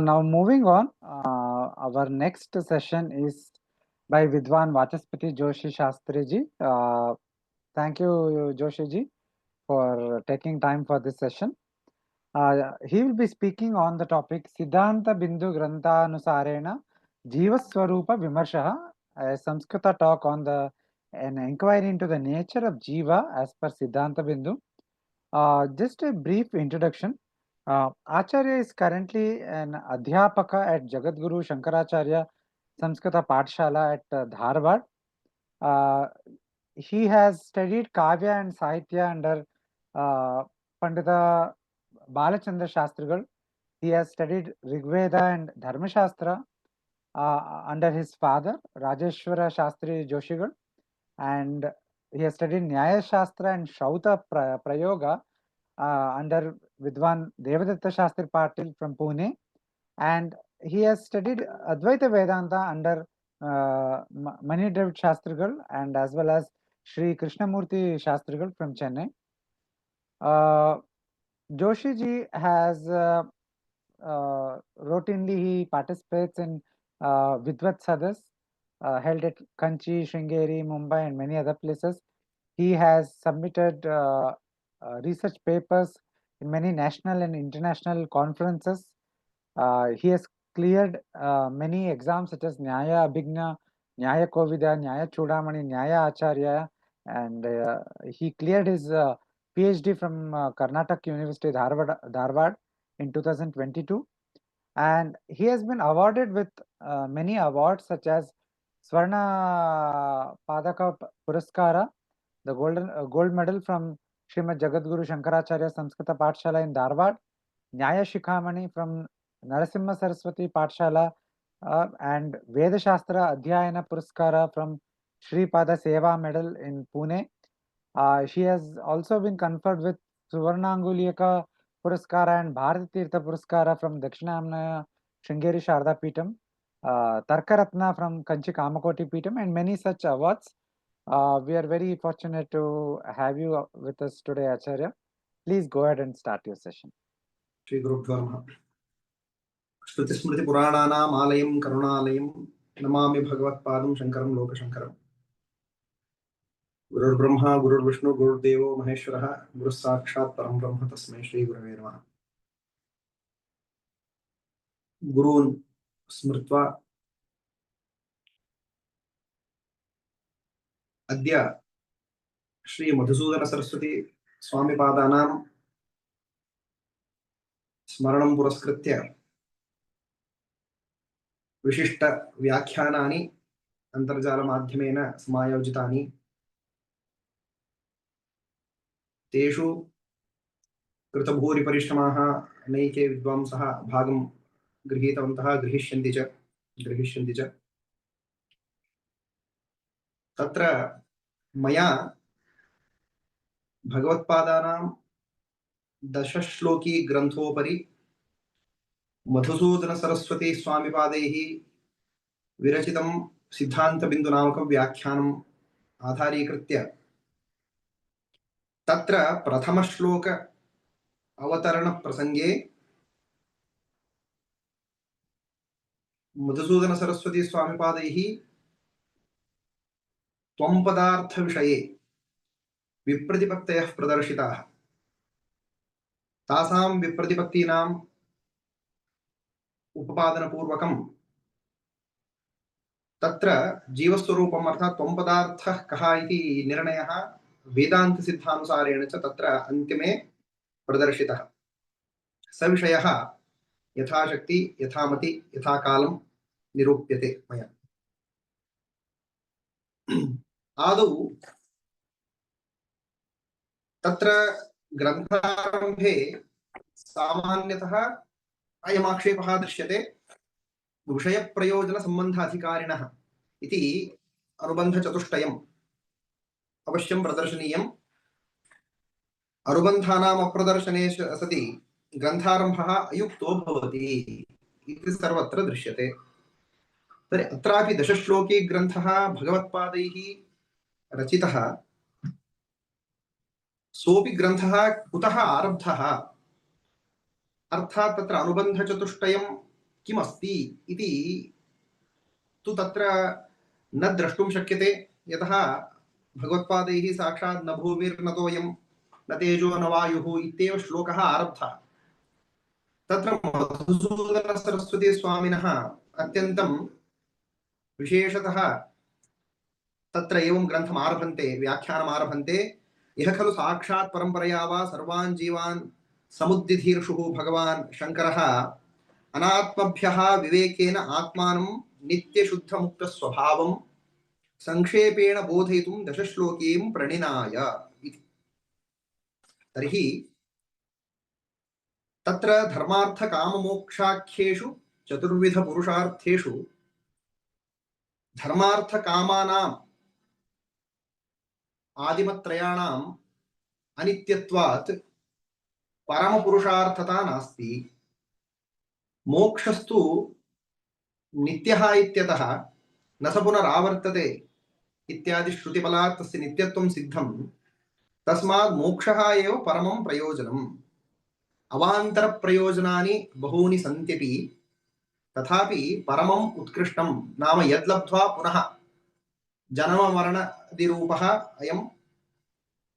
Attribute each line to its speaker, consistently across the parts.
Speaker 1: Now moving on, our next session is by Vidwan Vachaspati Joshi Shastri ji. Thank you, Joshi ji, for taking time for this session. He will be speaking on the topic Siddhanta Bindu Granthanusarena Jiva-swarupa Vimarshaha, a Samskrita talk on an inquiry into the nature of Jiva as per Siddhanta Bindu. Just a brief introduction. Acharya is currently an Adhyapaka at Jagadguru Shankaracharya Samskrita Pathshala at Dharwad. He has studied Kavya and Sahitya under Pandita Balachandra Shastrigal. He has studied Rigveda and Dharmashastra under his father, Rajeshwara Shastri Joshigal, and he has studied Nyaya Shastra and Shauta Prayoga under Vidwan Devadatta Shastri Patil from Pune, and he has studied Advaita Vedanta under Mani David Shastrigal and as well as Sri Krishnamurti Shastrigal from Chennai. Joshi ji has routinely he participates in Vidvat Sadas held at Kanchi, Sringeri, Mumbai and many other places. He has submitted research papers in many national and international conferences. He has cleared many exams such as Nyaya Abhigna, Nyaya Kovida, Nyaya Chudamani, Nyaya Acharya, and he cleared his PhD from Karnataka University, Dharwad in 2022. And he has been awarded with many awards such as Swarna Padaka Puraskara, the gold medal from Srimad Jagadguru Shankaracharya Samskrita Pathshala in Dharwad, Nyaya Shikhamani from Narasimha Saraswati Pathshala, and Veda Shastra Adhyayana Puraskara from Sri Pada Seva medal in Pune. She has also been conferred with Suvarnangulika Puraskara and Bharati Tirtha Puraskara from Dakshinamna Sringeri Sharda Peetam, Tarkaratna from Kanchi Kamakoti Peetam, and many such awards. We are very fortunate to have you with us today, Acharya. Please go ahead and start your session.
Speaker 2: Shri Guru Dharma. Shruti Smriti Purananam Alayam Karunalayam Namami Bhagavat Padam Shankaram Loka Shankaram. Guru Brahma, Guru Vishnu, Guru Devo Maheshwaraha, Guru Sakshat Param Brahma Tasmai Shri Gurave Namaha. Gurun Smritva Adya Shri Madhusudana Saraswati Swami Padanam Smaranam Puraskritya Vishishta Vyakhyanani Antarjala Madhyamena Samayojitani Teshu कृतभूरि परिश्रमाः नैके विद्वांसः भागं गृहीतवन्तः गृहीष्यन्ति च तत्र मया भगवत्पादानां दशश्लोकी ग्रन्थोपरि मधुसूदन सरस्वती स्वामिपादैः विरचितं सिद्धान्तबिन्दुनामकं व्याख्यानम् आधारीकृत्य तत्र प्रथमश्लोक अवतरण प्रसंगे मधुसूदन सरस्वती स्वामिपादैः त्वं पदार्थ विषये विप्रतिपत्तयः प्रदर्शिताः तासां विप्रतिपत्तीनाम् उपपादनपूर्वकं तत्र जीवस्वरूपम् अर्थात् त्वं पदार्थः कः इति निर्णयः वेदान्तसिद्धानुसारेण च तत्र अन्तिमे प्रदर्शितः स विषयः यथाशक्ति यथामति यथाकालं निरूप्यते मया आदौ तत्र ग्रन्थारम्भे सामान्यतः अयमाक्षेपः दृश्यते विषयप्रयोजनसम्बन्धाधिकारिणः इति अनुबन्धचतुष्टयम् अवश्यं प्रदर्शनीयम् अनुबन्धानाम् अप्रदर्शने सति ग्रन्थारम्भः अयुक्तो भवति इति सर्वत्र दृश्यते तर्हि अत्रापि दशश्लोकी ग्रन्थः भगवत्पादैः रचितः सोऽपि ग्रन्थः कुतः आरब्धः अर्थात् तत्र अनुबन्धचतुष्टयं किमस्ति इति तु तत्र न द्रष्टुं शक्यते, यतः भगवत्पादैः साक्षात् न भूमिर्न तोयं न तेजो न वायुः इत्येव श्लोकः आरब्धः। तत्र मधुसूदन सरस्वती स्वामिनः अत्यन्तं विशेषतः तत्र एवं ग्रन्थम् आरभन्ते, व्याख्यानम् आरभन्ते, यः खलु साक्षात् परम्परया वा सर्वान् जीवान् समुद्दिधीर्षुः भगवान् शङ्करः अनात्मभ्यः विवेकेन आत्मानं नित्यशुद्धमुक्तस्वभावं संक्षेपेण बोधयितुं दशश्लोकीं प्रणिनाय इति। तर्हि तत्र धर्मार्थकाममोक्षाख्येषु चतुर्विधपुरुषार्थेषु धर्मार्थकामानाम् आदिमत्रयाणाम् अनित्यत्वात् परमपुरुषार्थता नास्ति। मोक्षस्तु नित्यः इत्यतः न स पुनरावर्तते इत्यादि श्रुतिबलात् तस्य नित्यत्वं सिद्धं। तस्मात् मोक्षः एव परमं प्रयोजनम्। अवान्तरप्रयोजनानि बहूनि सन्त्यपि तथापि परमम् उत्कृष्टं नाम यद्लब्ध्वा पुनः जन्ममरणदिरूपः अयं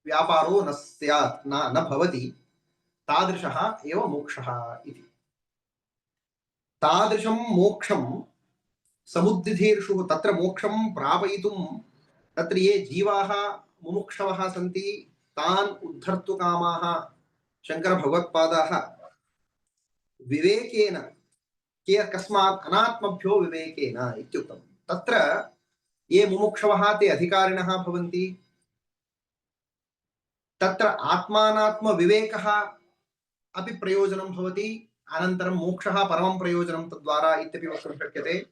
Speaker 2: व्यापारो न स्यात्, न भवति, तादृशः एव मोक्षः इति। तादृशं मोक्षं समुद्दिधीर्षुः, तत्र मोक्षं प्रापयितुं तत्र ये जीवाः मुमुक्षवः सन्ति तान् उद्धर्तुकामाः शङ्करभगवत्पादाः विवेकेन, कस्मात् अनात्मभ्यो विवेकेन इत्युक्तं। तत्र ये मुमुक्षवः ते अधिकारिणः भवन्ति, तत्र आत्मानात्म विवेकः अपि प्रयोजनं भवति, अनन्तरं मोक्षः परमं प्रयोजनं तद्वारा इत्यपि वक्तुं शक्यते।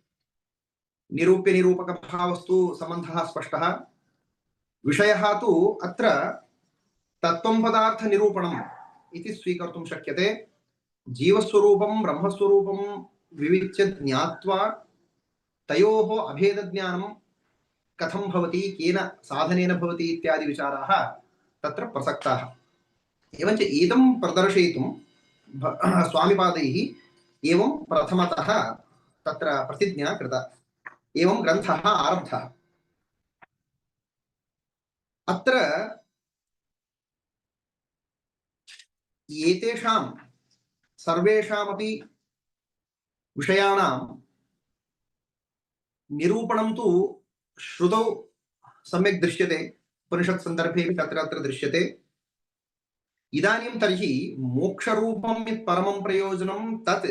Speaker 2: निरूप्य निरूपक भावस्तु सम्बन्धः स्पष्टः। विषयः तु अत्र तत्त्वं पदार्थ निरूपणम् इति स्वीकर्तुं शक्यते। जीवस्वरूपं ब्रह्मस्वरूपं विविच्य ज्ञात्वा तयोः अभेदज्ञानं कथं भवति, केन साधनेन भवति इत्यादि विचाराः तत्र प्रसक्ताः। एवञ्च एतं प्रदर्शयितुं स्वामिपादैः एवं प्रथमतः तत्र प्रतिज्ञा कृता, एवं ग्रन्थः आरब्धः। अत्र एतेषां सर्वेषामपि विषयाणां निरूपणं तु श्रुतौ सम्यक् दृश्यते, उपनिषत्सन्दर्भेऽपि तत्र दृश्यते। इदानीं तर्हि मोक्षरूपं यत् परमं प्रयोजनं तत्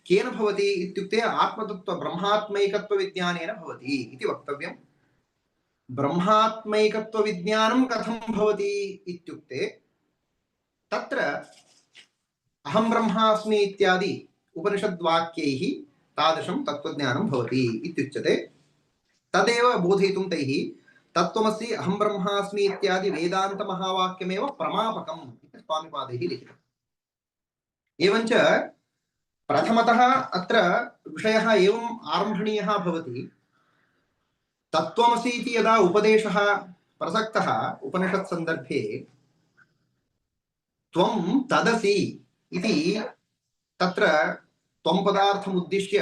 Speaker 2: केन भवति इत्युक्ते आत्मतत्त्व ब्रह्मात्मैकत्वविज्ञानेन भवति इति वक्तव्यम्। ब्रह्मात्मैकत्वविज्ञानं कथं भवति इत्युक्ते तत्र अहं ब्रह्मास्मि इत्यादि उपनिषद्वाक्यैः तादृशं तत्त्वज्ञानं भवति इत्युच्यते। तदेव बोधयितुं तैः तत्त्वमसि अहं ब्रह्मास्मि इत्यादि वेदान्तमहावाक्यमेव प्रमापकम् इति स्वामिपादैः लिखितम्। एवञ्च प्रथमतः अत्र विषयः एवम् आरम्भणीयः भवति। तत्त्वमसि इति यदा उपदेशः प्रसक्तः उपनिषत्सन्दर्भे, त्वं तदसि इति तत्र त्वं पदार्थमुद्दिश्य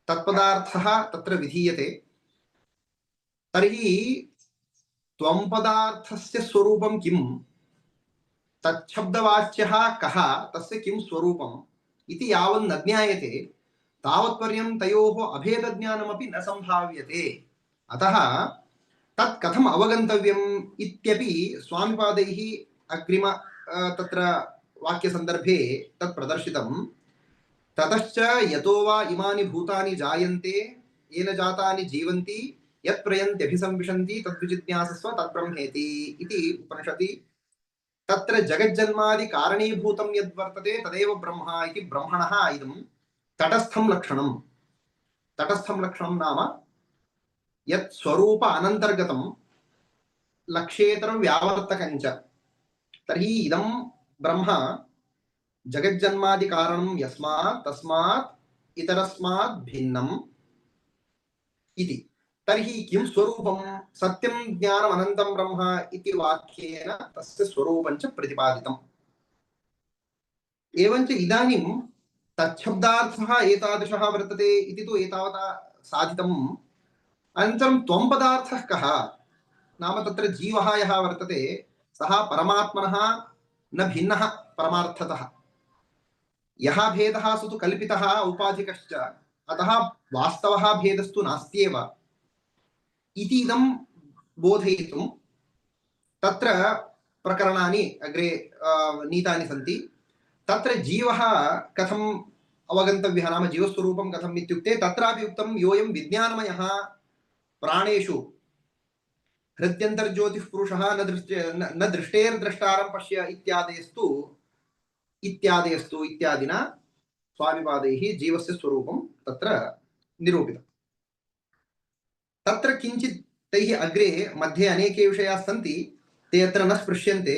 Speaker 2: तत्पदार्थः तत्र विधीयते। तर्हि त्वं पदार्थस्य स्वरूपं किं, तच्छब्दवाच्यः कः, तस्य किं स्वरूपम् इति यावन् न ज्ञायते तावत्पर्यं तयोः अभेदज्ञानमपि न सम्भाव्यते। अतः तत् कथम् अवगन्तव्यम् इत्यपि स्वामिपादैः अग्रिम तत्र वाक्यसन्दर्भे तत् प्रदर्शितं। ततश्च यतो वा इमानि भूतानि जायन्ते येन जातानि जीवन्ति यत् प्रयन्त्यभिसंविशन्ति तद्विजिज्ञासस्व तद्ब्रह्मेति इति उपनिषदि तत्र जगज्जन्मादि कारणीभूतं यद्वर्तते तदेव ब्रह्म इति ब्रह्मणः इदं तटस्थं लक्षणं। तटस्थं लक्षणं नाम यत् स्वरूप अनन्तर्गतं लक्ष्येतरं व्यावर्तकं च। तर्हि इदं ब्रह्म जगज्जन्मादि कारणं यस्मात् तस्मात् इतरस्मात् भिन्नम् इति। तर्हि किं स्वरूपं, सत्यं ज्ञानम् अनन्तं ब्रह्म इति वाक्येन तस्य स्वरूपं च प्रतिपादितम्। एवञ्च इदानीं तच्छब्दार्थः एतादृशः वर्तते इति तु एतावता साधितम्। अनन्तरं त्वं पदार्थः कः नाम तत्र जीवः यः वर्तते सः परमात्मनः न भिन्नः परमार्थतः। यः भेदः सु तु कल्पितः औपाधिकश्च, अतः वास्तवः भेदस्तु नास्त्येव इति इदं बोधयितुं तत्र प्रकरणानि अग्रे नीतानि सन्ति। तत्र जीवः कथम् अवगन्तव्यः नाम जीवस्वरूपं कथम् इत्युक्ते तत्रापि उक्तं योऽयं विज्ञानमयः प्राणेषु हृद्यन्तर्ज्योतिः पुरुषः न दृष्टेर्द्रष्टारं पश्य इत्यादयस्तु इत्यादिना स्वामिपादैः जीवस्य स्वरूपं तत्र निरूपितम्। तत्र किञ्चित् तैः अग्रे मध्ये अनेके विषयाः सन्ति, ते अत्र न स्पृश्यन्ते।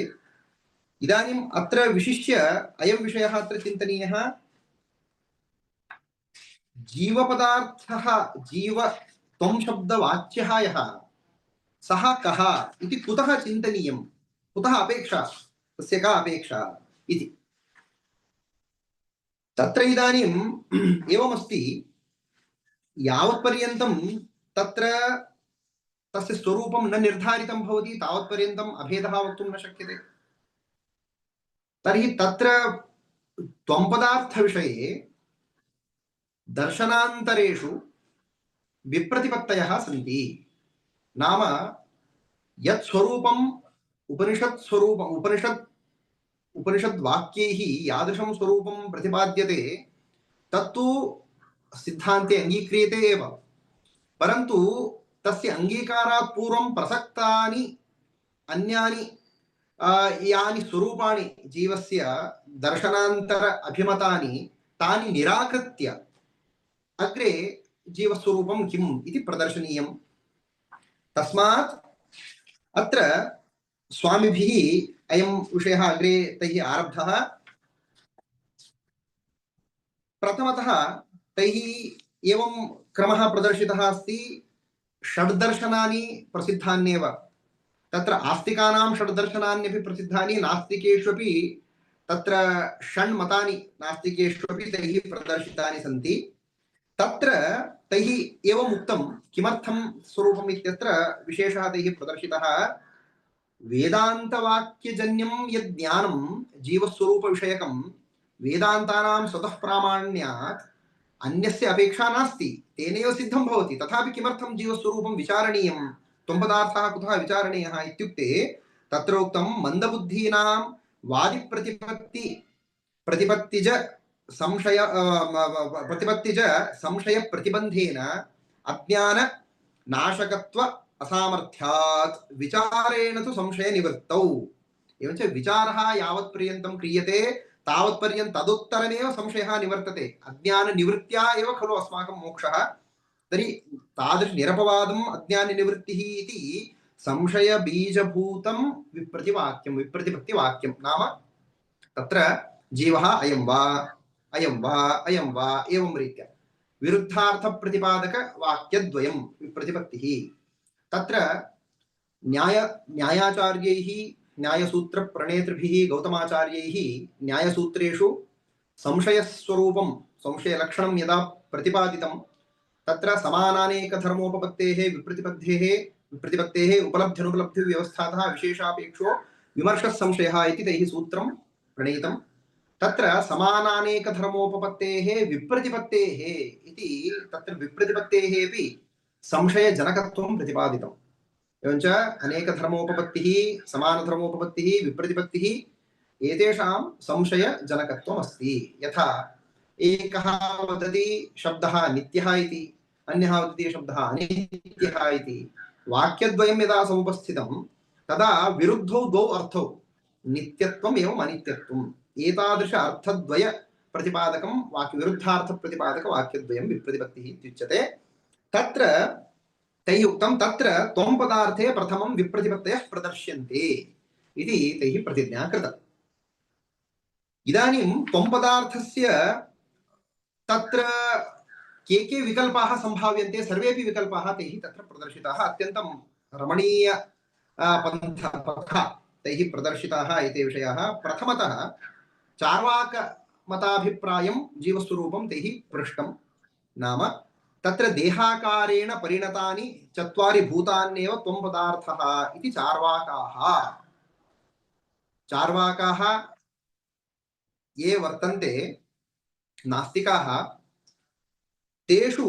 Speaker 2: इदानीम् अत्र विशिष्य अयं विषयः अत्र चिन्तनीयः, जीवपदार्थः जीव त्वं शब्दवाच्यः यः सः कः इति कुतः चिन्तनीयं, कुतः अपेक्षा, तस्य का अपेक्षा इति। तत्र इदानीम् एवमस्ति, यावत्पर्यन्तं तत्र तस्य स्वरूपं न निर्धारितं भवति तावत्पर्यन्तम् अभेदः वक्तुं न शक्यते। तर्हि तत्र त्वं पदार्थविषये दर्शनान्तरेषु विप्रतिपत्तयः सन्ति। नाम यत् स्वरूपम् उपनिषद्वाक्यैः यादृशं स्वरूपं प्रतिपाद्यते तत्तु सिद्धान्ते अङ्गीक्रियते एव, परन्तु तस्य अङ्गीकारात् पूर्वं प्रसक्तानि अन्यानि यानि स्वरूपाणि जीवस्य दर्शनान्तर अभिमतानि तानि निराकृत्य अग्रे जीवस्वरूपं किम् इति प्रदर्शनीयम्। तस्मात् अत्र स्वामिभिः अयं विषयः अग्रे तैः आरब्धः। प्रथमतः तैः एवं क्रमः प्रदर्शितः अस्ति, षड्दर्शनानि प्रसिद्धान्येव। तत्र आस्तिकानां षड्दर्शनान्यपि प्रसिद्धानि, नास्तिकेष्वपि तत्र षण्मतानि नास्तिकेष्वपि तैः प्रदर्शितानि सन्ति। तत्र तैः एवम् उक्तं, किमर्थं स्वरूपम् इत्यत्र विशेषः तैः प्रदर्शितः, वेदान्तवाक्यजन्यं यद् ज्ञानं जीवस्वरूपविषयकं वेदान्तानां स्वतः प्रामाण्यात् अन्यस्य अपेक्षा नास्ति, तेनैव सिद्धं भवति। तथापि किमर्थं जीवस्वरूपं विचारणीयं, त्वं पदार्थः कुतः विचारणीयः इत्युक्ते तत्र उक्तं मन्दबुद्धीनां प्रतिपत्तिज संशय प्रतिबन्धेन अज्ञान नाशकत्व असामर्थ्यात् विचारेण तु संशय निवृत्तौ। एवञ्च विचारः यावत् पर्यन्तं क्रियते तावत् पर्यन्तं तदुत्तरमेव संशयः निवर्तते। अज्ञान निवृत्त्या एव खलु अस्माकं मोक्षः। तर्हि तादृश निरपवादम् अज्ञान निवृत्तिः इति संशय बीजभूतं विप्रतिपत्तिवाक्यं। नाम तत्र जीवः अयं वा अयं वा अयं वा एवं रीत्या विरुद्धार्थ प्रतिपादक वाक्यद्वयं विप्रतिपत्तिः। तत्र न्यायाचार्यैः न्यायसूत्र प्रणेतृभिः गौतमाचार्यैः न्यायसूत्रेषु संशयस्वरूपं संशयलक्षणं यदा प्रतिपादितं तत्र समानानेकधर्मोपपत्तेः विप्रतिपत्तेः उपलब्ध्यनुपलब्धिव्यवस्थातः विशेषापेक्षो विमर्शः संशयः इति तैः सूत्रं प्रणीतं। तत्र समानानेकधर्मोपपत्तेः विप्रतिपत्तेः इति तत्र विप्रतिपत्तेः अपि संशयजनकत्वं प्रतिपादितम्। एवञ्च अनेकधर्मोपपत्तिः समानधर्मोपपत्तिः विप्रतिपत्तिः एतेषां संशयजनकत्वम् अस्ति। यथा एकः वदति शब्दः नित्यः इति, अन्यः वदति शब्दः अनित्यः इति, वाक्यद्वयं यदा समुपस्थितं तदा विरुद्धौ द्वौ अर्थौ नित्यत्वम् एवं अनित्यत्वम् एतादृश अर्थद्वय प्रतिपादकं विरुद्धार्थ प्रतिपादक वाक्यद्वयं विप्रतिपत्तिः इत्युच्यते। तत्र तैः उक्तं तत्र त्वं पदार्थे प्रथमं विप्रतिपत्तयः प्रदर्श्यन्ते इति तैः प्रतिज्ञा कृता। इदानीं त्वं पदार्थस्य तत्र के विकल्पाः सम्भाव्यन्ते, सर्वेपि विकल्पाः तैः तत्र प्रदर्शिताः। अत्यन्तं रमणीय पथः तैः प्रदर्शिताः एते विषयाः। प्रथमतः चार्वाक मताभिप्रायं जीवस्वरूपं तैः पृष्टं। नाम तत्र देहाकारेण परिणतानि चत्वारि भूतान्येव त्वं पदार्थः इति चार्वाकाः ये वर्तन्ते नास्तिकाः तेषु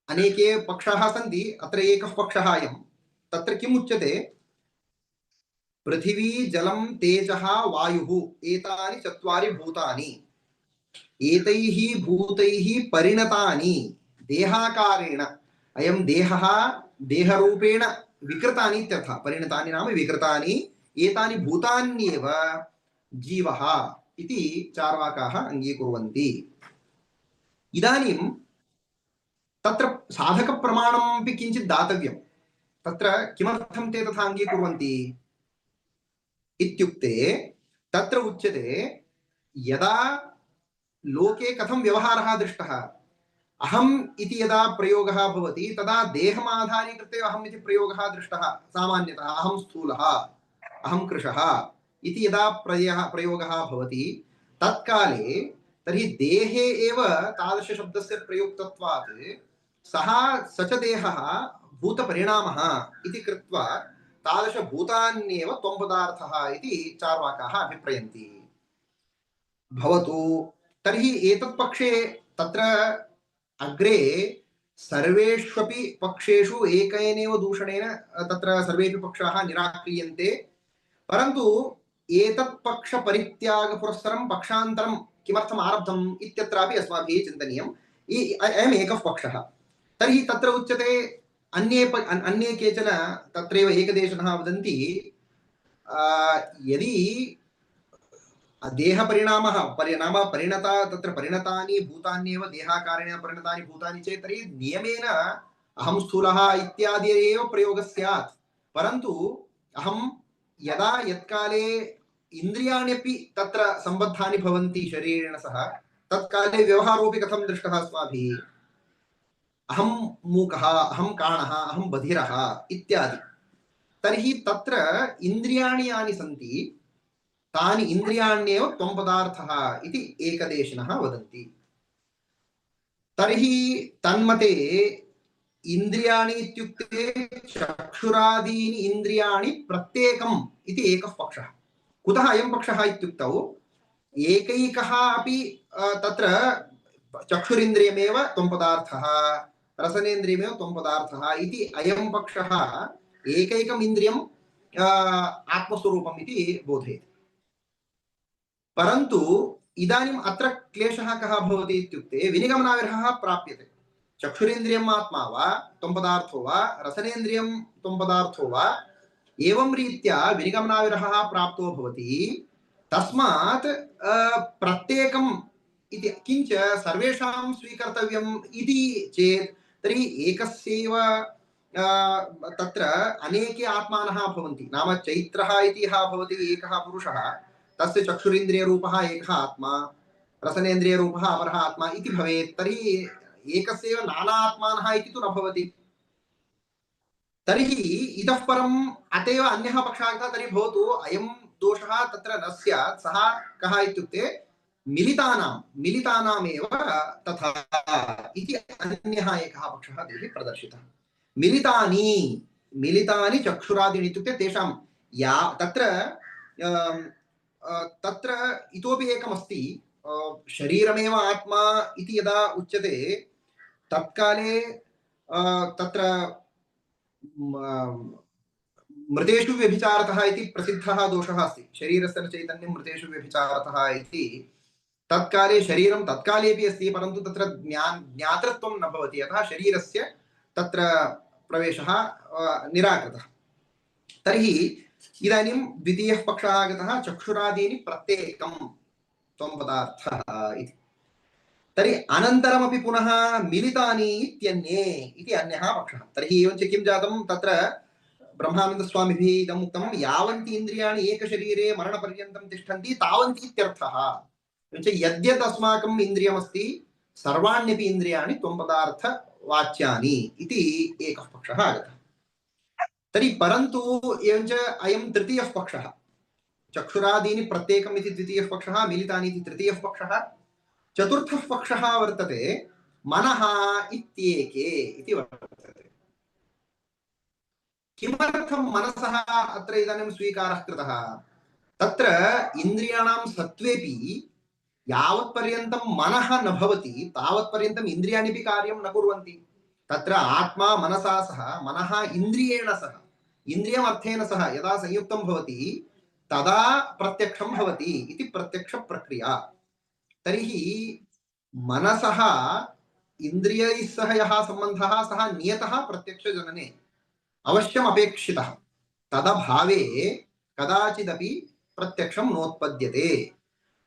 Speaker 2: अनेके पक्षाः सन्ति। अत्र एकः पक्षः अयं। तत्र किम् उच्यते? पृथिवी जलं तेजः वायुः एतानि चत्वारि भूतानि एतैः भूतैः परिणतानि देहाकारेण। अयं देहः देहरूपेण विकृतानि इत्यर्थः। परिणतानि नाम विकृतानि। एतानि भूतान्येव जीवः इति चार्वाकाः अङ्गीकुर्वन्ति। इदानीं तत्र साधकप्रमाणमपि किञ्चित् दातव्यं। तत्र किमर्थं ते तथा अङ्गीकुर्वन्ति इत्युक्ते तत्र उच्यते यदा लोके कथं व्यवहारः दृष्टः, अहम् इति यदा प्रयोगः भवति तदा देहमाधारीकृत्य अहम् इति प्रयोगः दृष्टः। सामान्यतः अहं स्थूलः, अहं कृशः इति यदा प्रयोगः भवति तत्काले तर्हि देहे एव तादृशशब्दस्य प्रयुक्तत्वात् सः स च देहः भूतपरिणामः इति कृत्वा तादृशभूतान्येव त्वं पदार्थः इति चार्वाकाः अभिप्रयन्ति। भवतु तर्हि एतत् पक्षे तत्र अग्रे सर्वेष्वपि पक्षेषु एकेनैव दूषणेन तत्र सर्वेपि पक्षाः निराक्रियन्ते। परन्तु एतत् पक्षपरित्यागपुरस्सरं पक्षान्तरं किमर्थम् आरब्धम् इत्यत्रापि अस्माभिः चिन्तनीयम्। अयम् एकः पक्षः। तर्हि तत्र उच्यते अन्ये केचन तत्रैव एकदेशनः वदन्ति यदि देहपरिणामः नाम परिणता तत्र परिणतानि भूतान्येव देहाकारेण परिणतानि भूतानि चेत् तर्हि नियमेन अहं स्थूलः इत्यादि एव प्रयोगः स्यात्। परन्तु अहं यदा यत्काले इन्द्रियाण्यपि तत्र सम्बद्धानि भवन्ति शरीरेण सह तत्काले व्यवहारोऽपि कथं दृष्टः अस्माभिः? अहं मूकः, अहं काणः, अहं बधिरः इत्यादि। तर्हि तत्र इन्द्रियाणि यानि सन्ति तानि इन्द्रियाण्येव त्वं पदार्थः इति एकदेशिनः वदन्ति। तर्हि तन्मते इन्द्रियाणि इत्युक्ते चक्षुरादीनि इन्द्रियाणि प्रत्येकम् इति एकः पक्षः। कुतः अयं पक्षः इत्युक्तौ एकैकः अपि तत्र चक्षुरिन्द्रियमेव त्वं पदार्थः, रसनेन्द्रियमेव त्वं पदार्थः इति अयं पक्षः एकैकम् इन्द्रियम् आत्मस्वरूपम् इति बोधयति। परन्तु इदानीम् अत्र क्लेशः कः भवति इत्युक्ते विनिगमनाविरहः प्राप्यते। चक्षुरेन्द्रियम् आत्मा वा त्वं पदार्थो वा रसनेन्द्रियं त्वं पदार्थो वा एवं रीत्या विनिगमनाविरहः प्राप्तो भवति। तस्मात् प्रत्येकम् इति किञ्च सर्वेषां स्वीकर्तव्यम् इति चेत् तर्हि एकस्यैव तत्र अनेके आत्मानः भवन्ति। नाम चैत्रः इति यः भवति एकः पुरुषः तस्य चक्षुरिन्द्रियरूपः एकः आत्मा, रसनेन्द्रियरूपः अपरः आत्मा इति भवेत्। तर्हि एकस्यैव नाना आत्मानः इति तु न भवति। तर्हि इतः परम् अत एव अन्यः पक्षः आगतः। तर्हि भवतु अयं दोषः तत्र न स्यात्। सः कः इत्युक्ते मिलितानामेव तथा इति अन्यः एकः पक्षः तैः प्रदर्शितः। मिलितानि चक्षुरादीनि इत्युक्ते तेषां या तत्र इतोपि एकमस्ति। शरीरमेव आत्मा इति यदा उच्यते तत्काले तत्र मृतेषु व्यभिचारतः इति प्रसिद्धः दोषः अस्ति। शरीरस्य चैतन्यं मृतेषु व्यभिचारतः इति तत्काले शरीरं तत्कालेपि अस्ति, परन्तु तत्र ज्ञातृत्वं न भवति। अतः शरीरस्य तत्र प्रवेशः निराकृतः। तर्हि इदानीं द्वितीयः पक्षः आगतः चक्षुरादीनि प्रत्येकं त्वं पदार्थः इति। तर्हि अनन्तरमपि पुनः मिलितानि इत्यन्ये इति अन्यः पक्षः। तर्हि एवञ्च किं जातं तत्र ब्रह्मानन्दस्वामिभिः इदम् उक्तं यावन्ति इन्द्रियाणि एकशरीरे मरणपर्यन्तं तिष्ठन्ति तावन्ति इत्यर्थः। एवञ्च यद्यद् अस्माकम् इन्द्रियमस्ति सर्वाण्यपि इन्द्रियाणि त्वं पदार्थवाच्यानि इति एकः पक्षः आगतः। तर्हि परन्तु एवञ्च अयं तृतीयः पक्षः चक्षुरादीनि प्रत्येकम् इति द्वितीयः पक्षः, मिलितानि इति तृतीयः पक्षः, चतुर्थः पक्षः वर्तते मनः इत्येके इति वर्तते। किमर्थं मनसः अत्र इदानीं स्वीकारः कृतः? तत्र इन्द्रियाणां सत्त्वेपि यावत्पर्यन्तं मनः न भवति तावत्पर्यन्तम् इन्द्रियाणि कार्यं न कुर्वन्ति। तत्र आत्मा मनसा सह, मनः इन्द्रियेण सह, इन्द्रियमर्थेन सह यदा संयुक्तं भवति तदा प्रत्यक्षं भवति इति प्रत्यक्षप्रक्रिया। तर्हि मनसः इन्द्रियैः सह यः सम्बन्धः सः नियतः प्रत्यक्षजनने अवश्यम् अपेक्षितः। तदभावे कदाचिदपि प्रत्यक्षं नोत्पद्यते।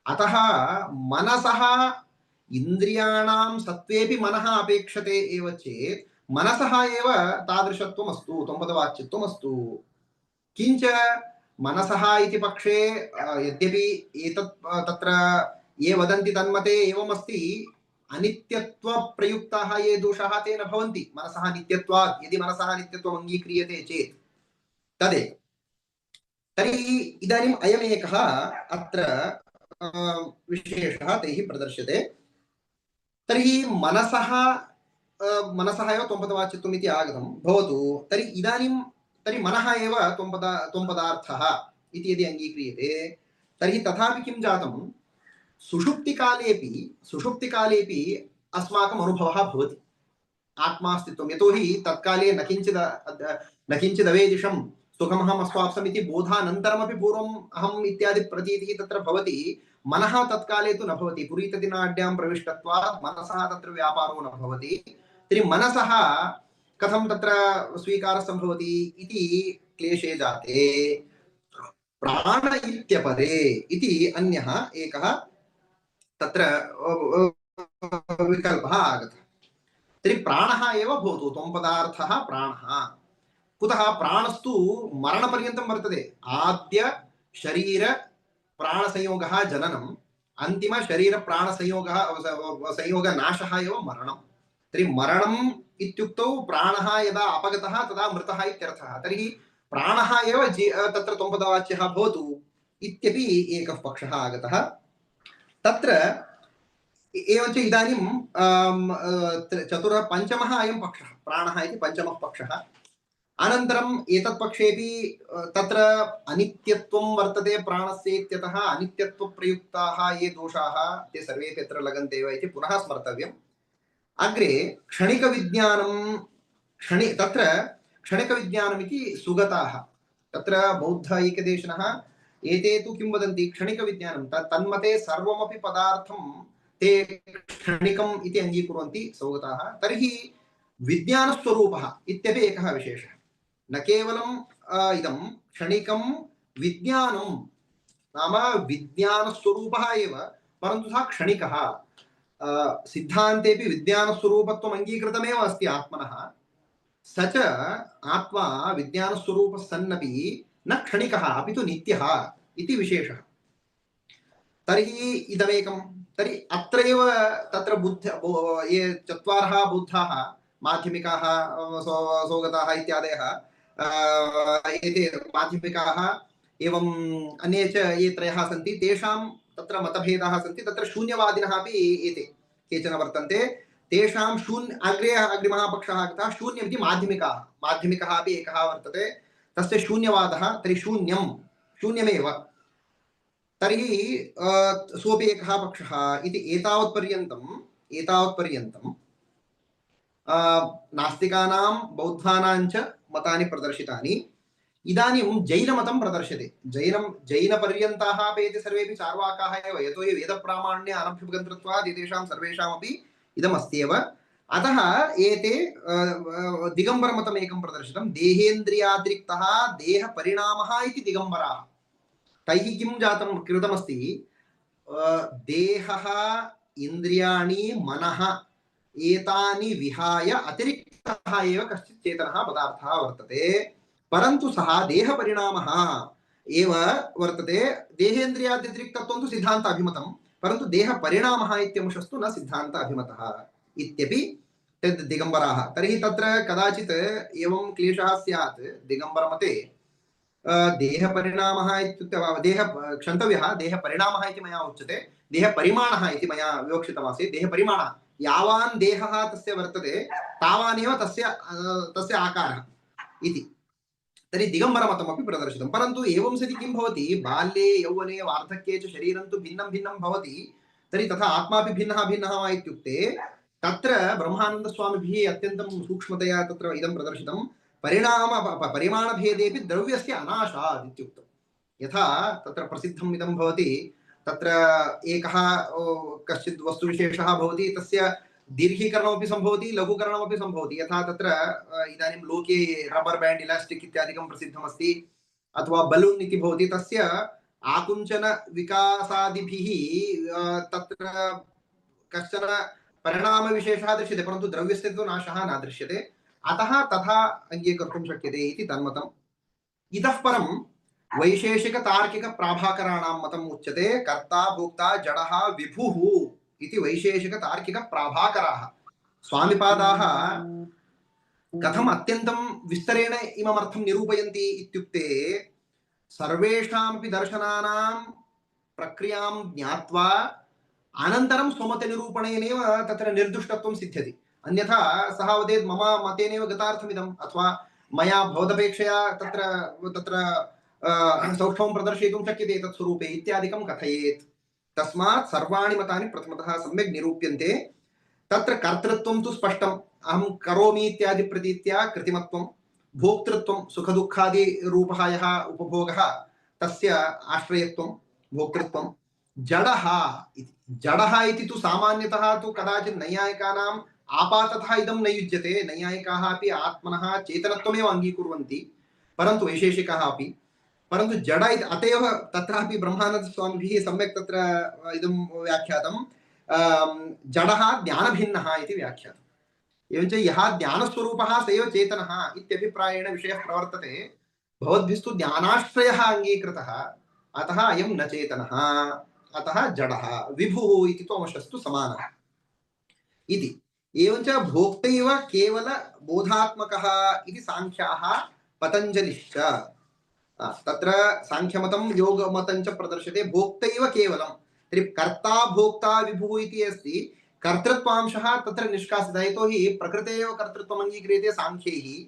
Speaker 2: अतः मनसः इन्द्रियाणां सत्त्वेपि मनः अपेक्षते एव चेत् मनसः एव तादृशत्वमस्तु, त्वम्पदवाच्यत्वमस्तु। किञ्च मनसः इति पक्षे यद्यपि एतत् तत्र ये वदन्ति तन्मते एवमस्ति, अनित्यत्वप्रयुक्ताः ये दोषाः ते न भवन्ति मनसः नित्यत्वात्। यदि मनसः नित्यत्वम् अङ्गीक्रियते चेत् तदेव। तर्हि इदानीम् अयमेकः अत्र विशेषः तैः प्रदर्श्यते। तर्हि मनसः एव त्वम्पदवाच्यत्वम् इति आगतं भवतु। तर्हि इदानीं मनः एव त्वम्पदार्थः इति यदि अङ्गीक्रियते तर्हि तथापि किं जातं, सुषुप्तिकालेपि अस्माकम् अनुभवः भवति आत्मास्तित्वं। यतोहि तत्काले न किञ्चिदवेदिशं सुखमहम् अस्वाप्सम् इति बोधानन्तरमपि पूर्वम् अहम् इत्यादि प्रतीतिः तत्र भवति। मनः तत्काले तु न भवति। पुरीतदिनाड्यां प्रविष्टत्वात् मनसः तत्र व्यापारो न भवति। तर्हि मनसः कथं तत्र स्वीकारः सम्भवति इति क्लेशे जाते। प्राण इत्यपरे इति अन्यः एकः तत्र विकल्पः आगतः। तर्हि प्राणः एव भवतु, त्वम्पदार्थः प्राणः। कुतः? प्राणस्तु मरणपर्यन्तं वर्तते। आद्य शरीर प्राणसंयोगः जननम्, अन्तिम शरीर संयोगनाशः एव मरणम्। तर्हि मरणम् इत्युक्तौ प्राणः यदा अपगतः तदा मृतः इत्यर्थः। तर्हि प्राणः एव तत्र त्वम्पदवाच्यः भवतु इत्यपि एकः पक्षः आगतः। तत्र एवञ्च इदानीं पञ्चमः अयं पक्षः, प्राणः इति पञ्चमः पक्षः। अनन्तरम् एतत् पक्षेपि तत्र अनित्यत्वं वर्तते प्राणस्य इत्यतः अनित्यत्वप्रयुक्ताः ये दोषाः ते सर्वेपि अत्र लगन्ते एव इति पुनः स्मर्तव्यम्। अग्रे तत्र क्षणिकविज्ञानमिति सुगताः। तत्र बौद्ध ऐक्यदेशिनः एते तु किं वदन्ति, क्षणिकविज्ञानं तन्मते सर्वमपि पदार्थं ते क्षणिकम् इति अङ्गीकुर्वन्ति सौगताः। तर्हि विज्ञानस्वरूपः इत्यपि एकः विशेषः। न केवलम् इदं क्षणिकं विज्ञानं नाम विज्ञानस्वरूपः एव, परन्तु सः क्षणिकः। सिद्धान्तेपि विज्ञानस्वरूपत्वम् अङ्गीकृतमेव अस्ति आत्मनः। स च आत्मा विज्ञानस्वरूपः सन्नपि न क्षणिकः अपि तु नित्यः इति विशेषः। तर्हि इदमेकं। तर्हि अत्रैव तत्र ये चत्वारः बुद्धाः, माध्यमिकाः, सौगताः इत्यादयः, एते माध्यमिकाः एवं अन्ये च ये त्रयः सन्ति, तेषां तत्र मतभेदाः सन्ति। तत्र शून्यवादिनः अपि एते केचन वर्तन्ते। तेषां अग्रिमः पक्षः आगतः शून्यमिति माध्यमिकः अपि एकः वर्तते, तस्य शून्यवादः। तर्हि शून्यमेव। तर्हि सोऽपि एकः पक्षः इति एतावत्पर्यन्तं नास्तिकानां बौद्धानां च मतानि प्रदर्शितानि। इदानीं जैनमतं प्रदर्श्यते। जैनपर्यन्ताः अपि एते सर्वेपि चार्वाकाः एव, यतोहि वेदप्रामाण्य अनभ्युपगन्तृत्वात् एतेषां सर्वेषामपि इदमस्त्येव। अतः एते दिगम्बरमतम् एकं प्रदर्शितं। देहेन्द्रियातिरिक्तः देहपरिणामः इति दिगम्बराः। तैः किं जातं कृतमस्ति, देहः इन्द्रियाणि मनः एतानि विहाय अतिरिक्तः एव कश्चित् चेतनः पदार्थः वर्तते, परन्तु सः देहपरिणामः एव वर्तते। देहेन्द्रियातिरिक्तत्वं तु सिद्धान्त अभिमतं, परन्तु देहपरिणामः इत्यंशस्तु न सिद्धान्त अभिमतः इत्यपि तद् दिगम्बराः। तर्हि तत्र कदाचित् एवं क्लेशः स्यात् दिगम्बरमते, देहपरिणामः इत्युक्ते देह क्षन्तव्यः देहपरिणामः इति मया उच्यते, देहपरिमाणः इति मया विवक्षितमासीत्। देहपरिमाणः यावान् देहः तस्य वर्तते तावानेव तस्य आकारः इति। तर्हि दिगम्बरमतमपि प्रदर्शितं, परन्तु एवं सति किं भवति, बाल्ये यौवने वार्धक्ये च शरीरं तु भिन्नं भिन्नं भवति, तर्हि तथा आत्मापि भिन्नः भिन्नः वा इत्युक्ते तत्र ब्रह्मानन्दस्वामिभिः अत्यन्तं सूक्ष्मतया तत्र इदं प्रदर्शितं, परिमाणभेदेपि द्रव्यस्य अनाशात् इत्युक्तं। यथा तत्र प्रसिद्धम् इदं भवति, तत्र एकः कश्चित् वस्तुविशेषः भवति, तस्य दीर्घीकरणमपि सम्भवति, लघुकरणमपि सम्भवति। यथा तत्र इदानीं लोके रबर् बेण्ड् इलास्टिक् इत्यादिकं प्रसिद्धमस्ति, अथवा बलून् इति भवति, तस्य आकुञ्चन विकासादिभिः तत्र कश्चन परिणामविशेषः दृश्यते, परन्तु द्रव्यस्य तु नाशः न दृश्यते, अतः तथा अङ्गीकर्तुं शक्यते इति तन्मतम्। इतः परं वैशेषिकतार्किकप्राभाकराणां मतम् उच्यते, कर्ता भोक्ता जडः विभुः इति वैशेषिकतार्किकप्राभाकराः। स्वामिपादाः कथम् अत्यन्तं विस्तरेण इममर्थं निरूपयन्ति इत्युक्ते, सर्वेषामपि दर्शनानां प्रक्रियां ज्ञात्वा अनन्तरं स्वमतनिरूपणेनैव तत्र निर्दुष्टत्वं सिद्ध्यति। अन्यथा सः वदेत् मम मतेनैव गतार्थमिदम्, अथवा मया भवदपेक्षया तत्र तत्र सौष्ठवं प्रदर्शयितुं शक्यते तत् स्वरूपे इत्यादिकं कथयेत्। तस्मात् सर्वाणि मतानि प्रथमतः सम्यक् निरूप्यन्ते। तत्र कर्तृत्वं तु स्पष्टम्, अहं करोमि इत्यादि प्रतीत्या कृतिमत्वं, भोक्तृत्वं सुखदुःखादि रूपः यः उपभोगः तस्य आश्रयत्वं भोक्तृत्वं, जडः इति। जडः इति तु सामान्यतः तु कदाचित् नैयायिकानाम् आपाततः इदं न युज्यते। नैयायिकाः अपि आत्मनः चेतनत्वमेव अङ्गीकुर्वन्ति, परन्तु वैशेषिकाः अपि। परन्तु जड इति अत एव तत्रापि ब्रह्मानन्दस्वामिभिः सम्यक् तत्र इदं व्याख्यातं, जडः ज्ञानभिन्नः इति व्याख्यातम्। एवञ्च यः ज्ञानस्वरूपः स एव चेतनः इत्यभिप्रायेण विषयः प्रवर्तते। भवद्भिस्तु ज्ञानाश्रयः अङ्गीकृतः, अतः अयं न चेतनः, अतः जडः। विभुः इति तु अंशस्तु समानः इति। एवञ्च भोक्तैव केवल बोधात्मकः इति साङ्ख्याः पतञ्जलिश्च। तत्र साङ्ख्यमतं योगमतं च प्रदर्श्यते, भोक्तैव केवलं। तर्हि कर्ता भोक्ता विभुः इति अस्ति, कर्तृत्वांशः तत्र निष्कासितः, यतोहि प्रकृते एव कर्तृत्वम् अङ्गीक्रियते साङ्ख्यैः,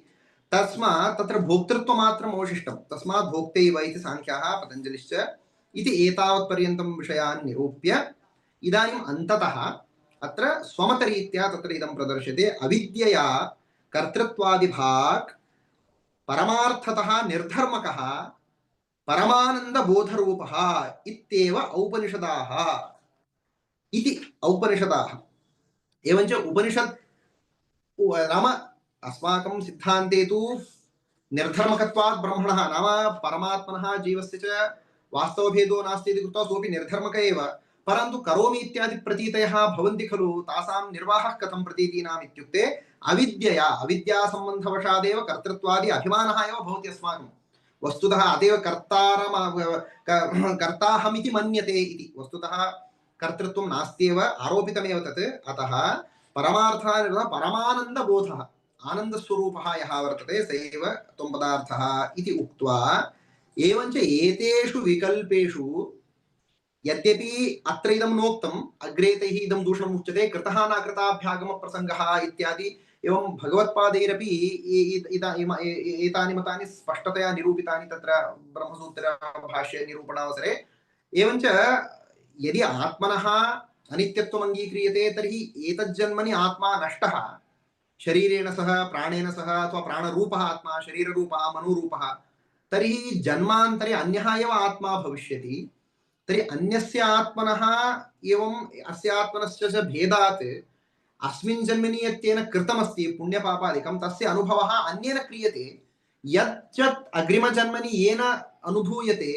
Speaker 2: तस्मात् तत्र भोक्तृत्वमात्रम् अवशिष्टं, तस्मात् भोक्तैव इति साङ्ख्याः पतञ्जलिश्च इति एतावत्पर्यन्तं विषयान् निरूप्य इदानीम् अन्ततः अत्र स्वमतरीत्या तत्र इदं प्रदर्श्यते, अविद्यया कर्तृत्वादिभाक् परमार्थतः निर्धर्मकः परमानन्दबोधरूपः इत्येव औपनिषदाः इति। औपनिषदाः एवञ्च उपनिषत् नाम अस्माकं सिद्धान्ते तु निर्धर्मकत्वात् ब्रह्मणः नाम परमात्मनः जीवस्य च वास्तवभेदो नास्ति इति कृत्वा सोऽपि निर्धर्मक एव, परन्तु करोमि इत्यादि प्रतीतयः भवन्ति खलु, तासां निर्वाहः कथं प्रतीतीनाम् इत्युक्ते अविद्यया, अविद्यासम्बन्धवशादेव कर्तृत्वादि अभिमानः एव भवति अस्माकं। वस्तुतः अतएव कर्ताहमिति मन्यते इति, वस्तुतः कर्तृत्वं नास्त्येव, आरोपितमेव तत्। अतः परमार्थः परमानन्दबोधः, आनन्दस्वरूपः यः वर्तते स एव त्वं पदार्थः इति उक्त्वा, एवञ्च एतेषु विकल्पेषु यद्यपि अत्र इदं नोक्तम्, अग्रे तैः इदं दूषणम् उच्यते, कृतः न कृताभ्यागमप्रसङ्गः इत्यादि, एवं भगवत्पादैरपि एतानि मतानि स्पष्टतया निरूपितानि तत्र ब्रह्मसूत्रभाष्ये निरूपणावसरे। एवञ्च यदि आत्मनः अनित्यत्वम् अङ्गीक्रियते तर्हि एतज्जन्मनि आत्मा नष्टः, शरीरेण सह प्राणेन सह, अथवा प्राणरूपः आत्मा, शरीररूपः, मनोरूपः, तर्हि जन्मान्तरे अन्यः एव आत्मा भविष्यति। तर्हि अन्यस्य आत्मनः एवम् अस्य आत्मनस्य च भेदात् अस्मिन् जन्मनि यत्तेन कृतमस्ति पुण्यपापादिकं तस्य अनुभवः अन्येन क्रियते, यच्च अग्रिमजन्मनि येन अनुभूयते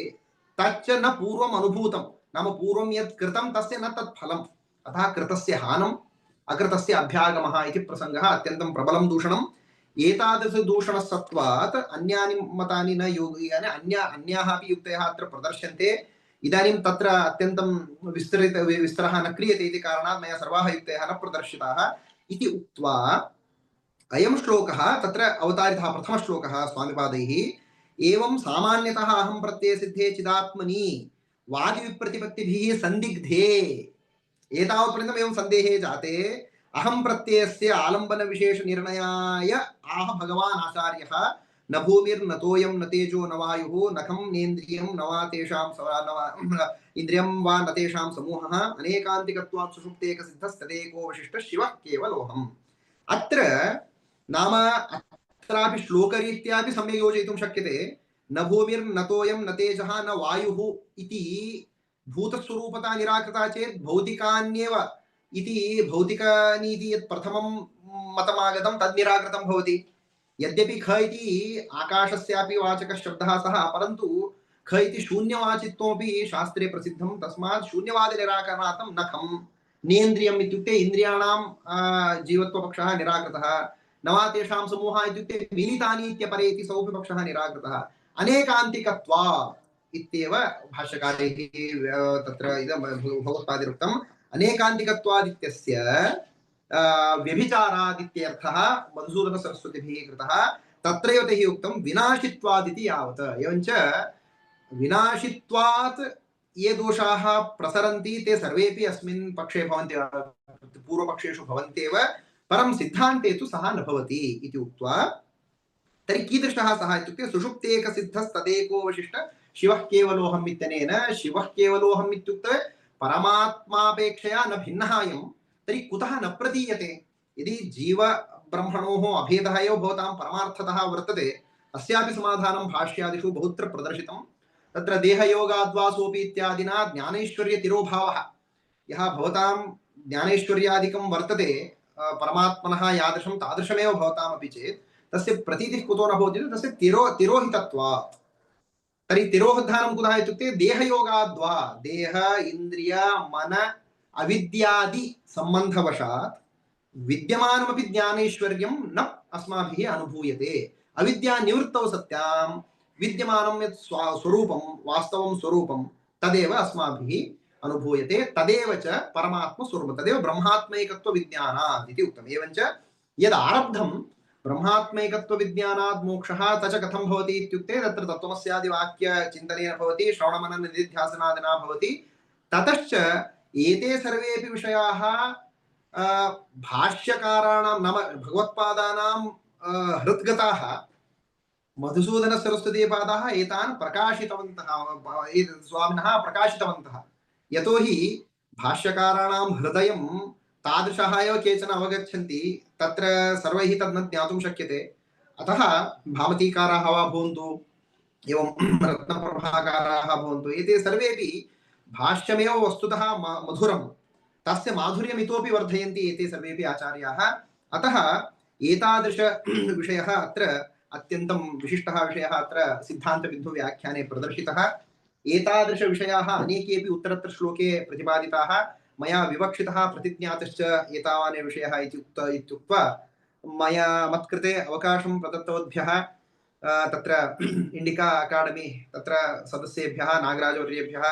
Speaker 2: तच्च न पूर्वम् अनुभूतं, नाम पूर्वं यत् कृतं तस्य न तत् फलम्। अतः कृतस्य हानम् अकृतस्य अभ्यागमः इति प्रसङ्गः अत्यन्तं प्रबलं दूषणम्। एतादृशदूषणसत्त्वात् अन्यानि मतानि न योग्यानि, अन्याः अपि युक्तयः अत्र प्रदर्श्यन्ते। इदानीं तत्र अत्यन्तं विस्तरः न क्रियते इति कारणात् मया सर्वाः युक्तयः न प्रदर्शिताः इति उक्त्वा, अयं श्लोकः तत्र अवतारितः प्रथमश्लोकः स्वामिपादैः, एवं सामान्यतः अहं प्रत्ययसिद्धे चिदात्मनि वादिविप्रतिपत्तिभिः संदिग्धे एतावत्पर्यन्तम् एवं सन्देहे जाते अहं प्रत्ययस्य आलम्बनविशेषनिर्णयाय आह भगवान् आचार्यः न भूमिर्न तोयं न तेजो न वायुः न खं नेन्द्रियं न वा तेषां इन्द्रियं वा न तेषां समूहः अनेकान्तिकत्वात् सुषुप्तेकसिद्धस्तदेको वशिष्ठः शिवः केवलोऽहम् अत्र नाम अत्रापि श्लोकरीत्यापि सम्यक् योजयितुं शक्यते न भूमिर्न तोयं न तेजः न वायुः इति भूतस्वरूपता निराकृता चेत् भौतिकान्येव इति भौतिकानीति यत् प्रथमं मतमागतं तद् निराकृतं भवति यद्यपि ख इति आकाशस्यापि वाचकः शब्दः सः परन्तु ख इति शून्यवाचित्वमपि शास्त्रे प्रसिद्धं तस्मात् शून्यवादनिराकरणार्थं न खं नेन्द्रियम् इत्युक्ते इन्द्रियाणां जीवत्वपक्षः निराकृतः न वा तेषां समूहः इत्युक्ते मिलितानि इत्यपरे इति सौपि पक्षः निराकृतः अनेकान्तिकत्वात् इत्येव भाष्यकारैः तत्र इदं भगवत्पादैरुक्तम् अनेकान्तिकत्वादित्यस्य व्यभिचारादित्यर्थः मधुसूदनसरस्वतिभिः कृतः तत्रैव तैः उक्तं विनाशित्वादिति यावत् एवञ्च विनाशित्वात् ये दोषाः प्रसरन्ति ते सर्वेपि अस्मिन् पक्षे भवन्ति पूर्वपक्षेषु भवन्त्येव परं सिद्धान्ते तु सः न भवति इति उक्त्वा तर्हि कीदृशः सः इत्युक्ते सुषुप्तेकसिद्धस्तदेको वशिष्ठ शिवः केवलोऽहम् इत्यनेन शिवः केवलोऽहम् इत्युक्ते परमात्मापेक्षया न भिन्नः अयं तर्हि कुतः न प्रतीयते यदि जीवब्रह्मणोः अभेदः एव भवतां परमार्थतः वर्तते अस्यापि समाधानं भाष्यादिषु बहुत्र प्रदर्शितं तत्र देहयोगाद्वासोऽपि इत्यादिना ज्ञानैश्वर्यतिरोभावः यः भवतां ज्ञानैश्वर्यादिकं वर्तते परमात्मनः यादृशं तादृशमेव भवतामपि चेत् तस्य प्रतीतिः कुतो न भवति तस्य तिरोहितत्वात् तर्हि तिरोहधानं कुतः इत्युक्ते देहयोगाद्वा देह इन्द्रिय मन अविद्यादि सम्बन्धवशात् विद्यमानमपि ज्ञानैश्वर्यं न अस्माभिः अनुभूयते अविद्यानिवृत्तौ सत्यां विद्यमानं यत् स्वरूपं वास्तवं स्वरूपं तदेव अस्माभिः अनुभूयते तदेव च परमात्मस्वरूपं तदेव ब्रह्मात्मैकत्वविज्ञानात् इति उक्तम् एवञ्च यद् आरब्धं ब्रह्मात्मैकत्वविज्ञानात् मोक्षः तच कथं भवति इत्युक्ते तत्र तत्त्वमस्यादिवाक्यचिन्तनेन भवति श्रवणमनननिधिध्यासनादिना भवति ततश्च एते सर्वेपि विषयाः भाष्यकाराणां नाम भगवत्पादानां हृद्गताः मधुसूदनसरस्वतीपादाः एतान् प्रकाशितवन्तः स्वामिनः प्रकाशितवन्तः यतोहि भाष्यकाराणां हृदयं तादृशः एव केचन अवगच्छन्ति तत्र सर्वैः तद् न ज्ञातुं शक्यते अतः भामतीकाराः वा भवन्तु एवं रत्नप्रभाकाराः भवन्तु एते सर्वेपि भाष्यमेव वस्तुतः मधुरं तस्य माधुर्यम् इतोपि वर्धयन्ति एते सर्वेपि आचार्याः अतः एतादृश विषयः अत्र अत्यन्तं विशिष्टः विषयः अत्र सिद्धान्तबिन्दुव्याख्याने प्रदर्शितः एतादृश विषयाः अनेकेपि उत्तरत्र श्लोके प्रतिपादिताः मया विवक्षितः प्रतिज्ञातश्च एतावान् विषयः इत्युक्त्वा मया मत्कृते अवकाशं प्रदत्तवद्भ्यः तत्र इंडिका अकाडेमी तत्र सदस्येभ्यः नागराजवर्येभ्यः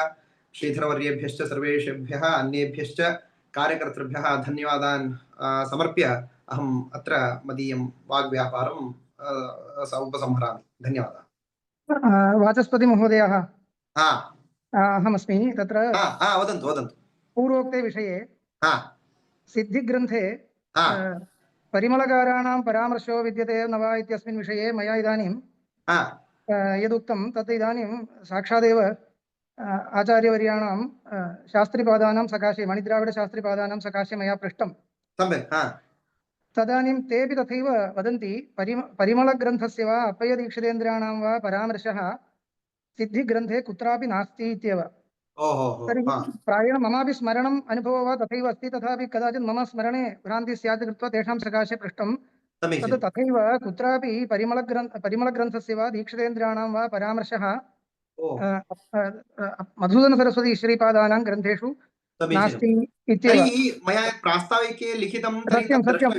Speaker 2: श्रीधरवर्येभ्यश्च सर्वेषेभ्यः अन्येभ्यश्च कार्यकर्तृभ्यः धन्यवादान् समर्प्य अहम् अत्र मदीयं वाग्व्यापारं उपसंहरामि धन्यवादाः
Speaker 3: वाचस्पति महोदयः अहमस्मि तत्र
Speaker 2: वदन्तु वदन्तु
Speaker 3: पूर्वोक्ते विषये सिद्धिग्रन्थे परिमलकाराणां परामर्शो विद्यते न वा इत्यस्मिन् विषये मया इदानीं यदुक्तं तत् इदानीं साक्षादेव आचार्यवर्याणां शास्त्रिपादानां सकाशे मणिद्राविडशास्त्रिपादानां सकाशे मया पृष्टं
Speaker 2: सम्यक्
Speaker 3: तदानीं तेऽपि तथैव वदन्ति परिमलग्रन्थस्य वा अप्पय्यदीक्षितेन्द्राणां वा परामर्शः सिद्धिग्रन्थे कुत्रापि नास्ति इत्येव तर्हि प्रायेण ममापि स्मरणम् अनुभवः वा तथैव अस्ति तथापि कदाचित् मम स्मरणे भ्रान्तिः स्यात् कृत्वा तेषां सकाशे पृष्टं तद् तथैव कुत्रापि परिमलग्रन्थस्य वा दीक्षितेन्द्राणां वा परामर्शः मधुसूदनसरस्वती श्रीपादानां ग्रन्थेषु नास्ति इत्येव
Speaker 2: मया प्रास्ताविके लिखितं
Speaker 3: सत्यं सत्यं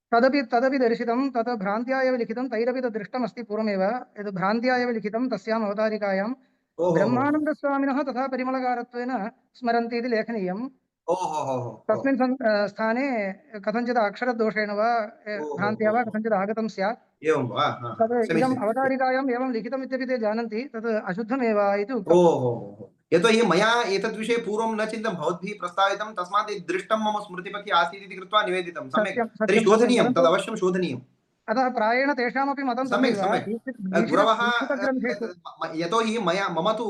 Speaker 3: तदपि दर्शितं तत् भ्रान्त्या एव लिखितं तैरपि तद् दृष्टमस्ति पूर्वमेव यद् भ्रान्त्या एव लिखितं तस्याम् अवतारिकायां ब्रह्मानन्दस्वामिनः तथा परिमलकारत्वेन स्मरन्ति इति लेखनीयं तस्मिन् स्थाने कथञ्चित् अक्षरदोषेण वा भ्रान्त्या वा कथञ्चित् आगतं स्यात्।
Speaker 2: एवं वा?
Speaker 3: तद् इदम् अवतारिकायाम् एवं लिखितम् इत्यपि ते जानन्ति, तद् अशुद्धमेव इति उक्तम्।
Speaker 2: यतोहि मया एतद्विषये पूर्वं न चिन्तं, भवद्भिः प्रस्तावितं, तस्मात् दृष्टं मम स्मृतिपथे आसीत् इति कृत्वा निवेदितं। सम्यक्, तर्हि शोधनीयं, तद् अवश्यं शोधनीयम्।
Speaker 3: अतः प्रायेण तेषामपि मतं
Speaker 2: सम्यक्
Speaker 3: तथैव
Speaker 2: सम्यक् गुरवः
Speaker 3: दीक्षितग्रन्थेषु
Speaker 2: यतोहि मम तु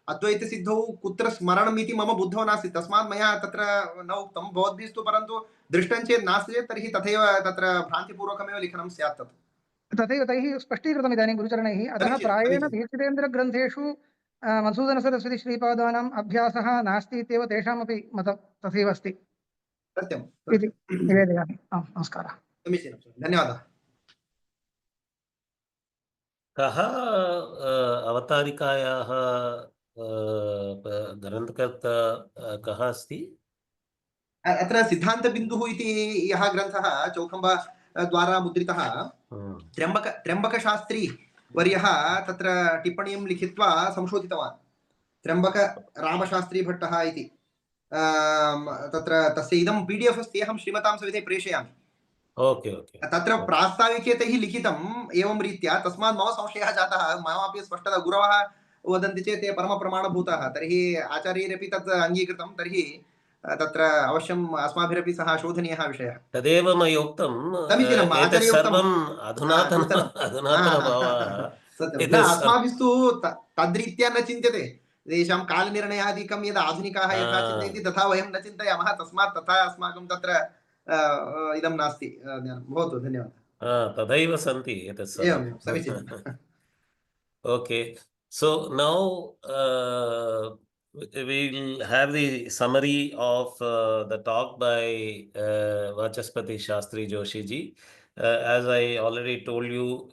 Speaker 2: अद्वैतसिद्धौ कुत्र स्मरणम् इति मम बुद्धौ नास्ति, तस्मात् मया तत्र न उक्तं। भवद्भिस्तु परन्तु दृष्टं चेत् नास्ति चेत् तर्हि तथैव तत्र भ्रान्तिपूर्वकमेव लिखनं स्यात् तत्।
Speaker 3: तथैव तैः स्पष्टीकृतम् इदानीं गुरुचरणैः। अतः प्रायेण दीक्षितेन्द्रग्रन्थेषु मधुसूदनसरस्वती श्रीपादानाम् अभ्यासः नास्ति इत्येव तेषामपि मतं तथैव अस्ति इति निवेदयामि। नमस्कारः।
Speaker 2: समीचीनं, धन्यवादः।
Speaker 4: कः अवतारिकायाः ग्रन्थकर्ता कः अस्ति?
Speaker 2: अत्र सिद्धान्तबिन्दुः इति यः ग्रन्थः चौखम्बा द्वारा मुद्रितः, त्र्यम्बकशास्त्री वर्यः तत्र टिप्पणीं लिखित्वा संशोधितवान्। त्र्यम्बकरामशास्त्री भट्टः इति तत्र तस्य इदं PDF अस्ति, अहं श्रीमतां सविधे प्रेषयामि।
Speaker 4: Okay okay.
Speaker 2: तत्र प्रास्ताविके तैः लिखितम् एवं रीत्या, तस्मात् मम संशयः जातः। ममापि स्पष्टता, गुरवः वदन्ति चेत् ते परमप्रमाणभूताः, तर्हि आचार्यैरपि तत् अङ्गीकृतं, तर्हि तत्र अवश्यम् अस्माभिरपि सः शोधनीयः विषयः।
Speaker 4: तदेव मया उक्तं, एतत् सर्वम् अधुनातनभावः।
Speaker 2: अस्माभिस्तु तद्रीत्या न चिन्त्यते, तेषां कालनिर्णयादिकं यद् आधुनिकाः यथा चिन्तयन्ति तथा वयं न चिन्तयामः, तस्मात् तथा अस्माकं तत्र इदं नास्ति। भवतु, धन्यवादः।
Speaker 4: तथैव सन्ति एतत् सर्वं।
Speaker 2: समीचीनम्।
Speaker 4: Okay, so now we'll have the summary of the talk by Vachaspati Shastri Joshi ji. As I already told you,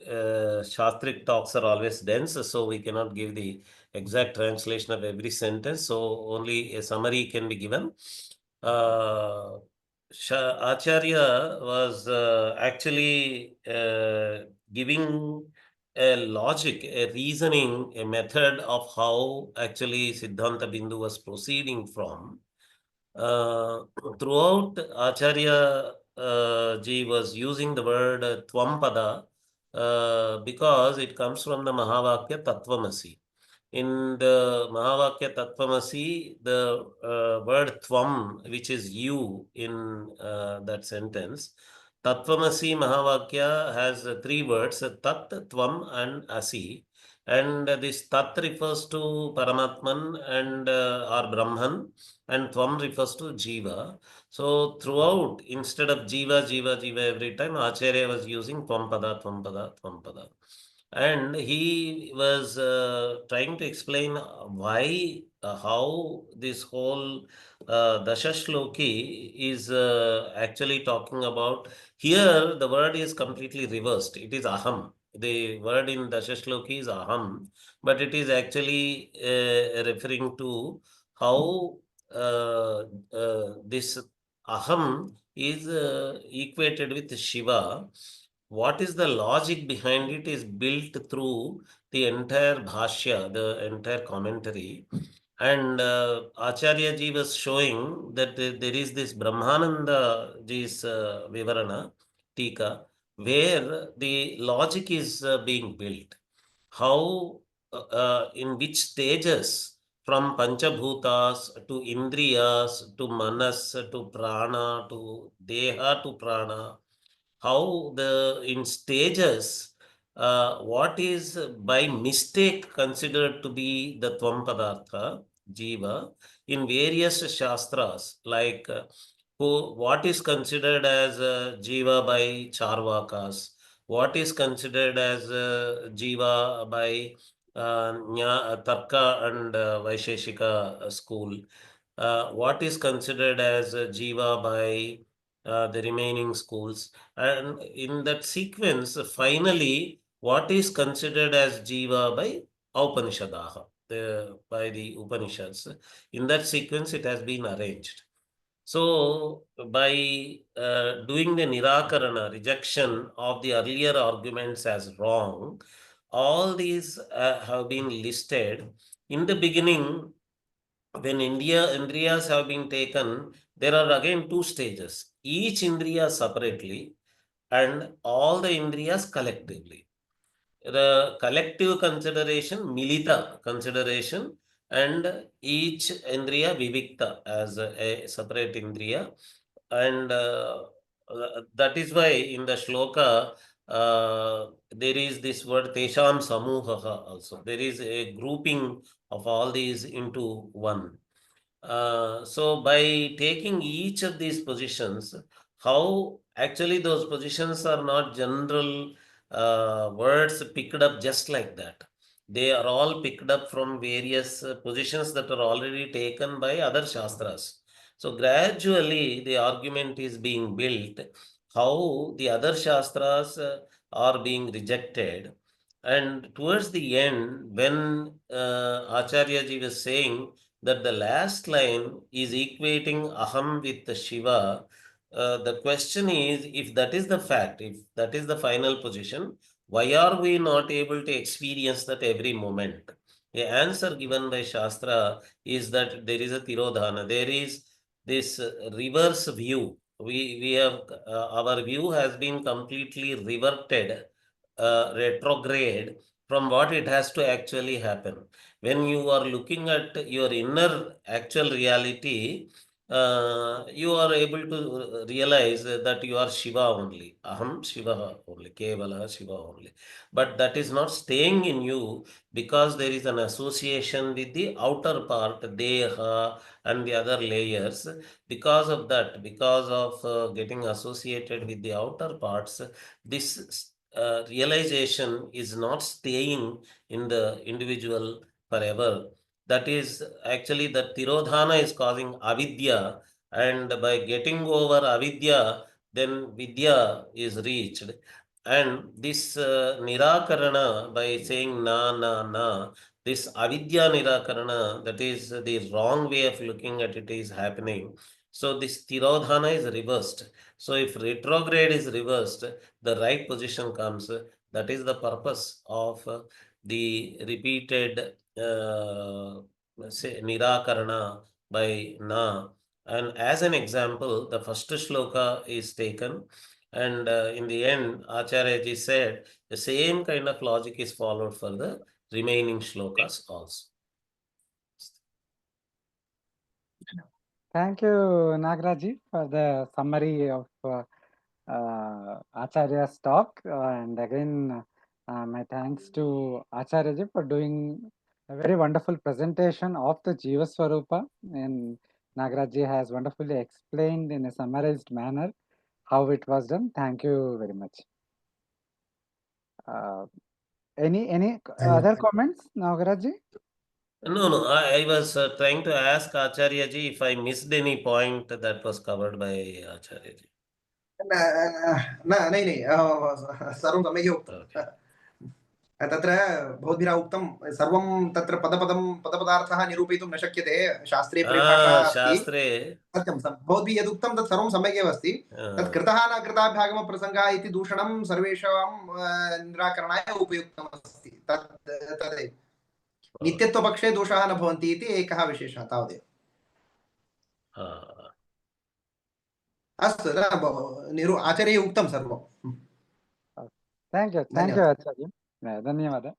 Speaker 4: Shastric talks are always dense, so we cannot give the exact translation of every sentence, so only a summary can be given. Acharya was actually giving a logic, a reasoning, a method of how actually Siddhanta Bindu was proceeding from. Throughout, Acharya ji was using the word Tvampada because it comes from the Mahavakya Tattvamasi. In the Mahavakya Tattvamasi, the word Tvam, which is you in that sentence, Tattvamasi Mahavakya has three words, Tat, Tvam and Asi. And this Tat refers to Paramatman and or Brahman, and Tvam refers to Jiva. So throughout, instead of Jiva, Jiva, Jiva every time, Acharya was using Tvampada, Tvampada, Tvampada. And he was trying to explain why, how this whole Dashashloki is actually talking about. Here, the word is completely reversed. It is aham. The word in Dashashloki is aham, but it is actually referring to how this aham is equated with Shiva. What is the logic behind it is built through the entire bhashya, the entire commentary. And Acharya ji was showing that there is this Brahmananda ji's Vivarana, Tika, where the logic is being built. How, in which stages from Panchabhutas to Indriyas to Manas to Prana to Deha to Prana, how in stages, what is by mistake considered to be the Tvam Padartha, Jiva, in various Shastras, like what is considered as Jiva by Charvakas, what is considered as Jiva by Tarka and Vaisheshika school, what is considered as Jiva by the remaining schools, and in that sequence, finally, what is considered as Jiva by Upanishadaha, by the Upanishads. In that sequence, it has been arranged. So, by doing the Nirakarana, rejection of the earlier arguments as wrong, all these have been listed. In the beginning, when Indriyas have been taken, there are again two stages. Each Indriya separately and all the Indriyas collectively. The collective consideration, milita consideration, and each Indriya Vivikta as a separate Indriya. And that is why in the shloka, there is this word Tesham Samuhaha also. There is a grouping of all these into one. So by taking each of these positions, how actually those positions are not general words picked up just like that. They are all picked up from various positions that are already taken by other Shastras. So gradually the argument is being built how the other Shastras are being rejected. And towards the end, when Acharya ji was saying that the last line is equating Aham with the Shiva, the question is, if that is the fact, if that is the final position, why are we not able to experience that every moment? The answer given by Shastra is that there is a Tirodhana. There is this reverse view. We have, our view has been completely reverted, retrograde from what it has to actually happen. When you are looking at your inner actual reality, you are able to realize that you are Shiva only. Aham Shiva only. Kevala Shiva only. But that is not staying in you because there is an association with the outer part, Deha and the other layers. Because of that, because of getting associated with the outer parts, this realization is not staying in the individual forever. That is actually the Tirodhana is causing avidya, and by getting over avidya, then vidya is reached. And this nirakarana, by saying na, this avidya nirakarana, that is the wrong way of looking at it is happening. So this Tirodhana is reversed. So if retrograde is reversed, the right position comes. That is the purpose of the repeated say nirakarana by na. And as an example, the first shloka is taken, and in the end, Acharya ji said the same kind of logic is followed for the remaining shlokas also.
Speaker 1: Thank you, Nagaraji, for the summary of Acharya's talk. And again, my thanks to Acharya for doing a very wonderful presentation of the Jiva Swarupa. And Nagaraji has wonderfully explained in a summarized manner how it was done. Thank you very much. Any other comments, Nagaraji?
Speaker 4: No. I was trying to ask Acharya ji if I missed any point that was covered by Acharya ji.
Speaker 2: नै सर्वं सम्यक् उक्तं तत्र भवद्भिः उक्तं सर्वं तत्र पदपदार्थः निरूपयितुं न शक्यते शास्त्रे परिभाषा
Speaker 4: शास्त्रे
Speaker 2: सत्यं भवद्भिः यदुक्तं तत् सर्वं सम्यक् एव अस्ति तत् कृतः न कृताभ्यागमप्रसङ्गः इति दूषणं सर्वेषां निराकरणाय उपयुक्तम् अस्ति तदेव नित्यत्वपक्षे दोषाः न भवन्ति इति एकः विशेषः तावदेव अस्तु आचार्यैः उक्तं सर्वं
Speaker 1: थैंक यू आचार्य धन्यवादः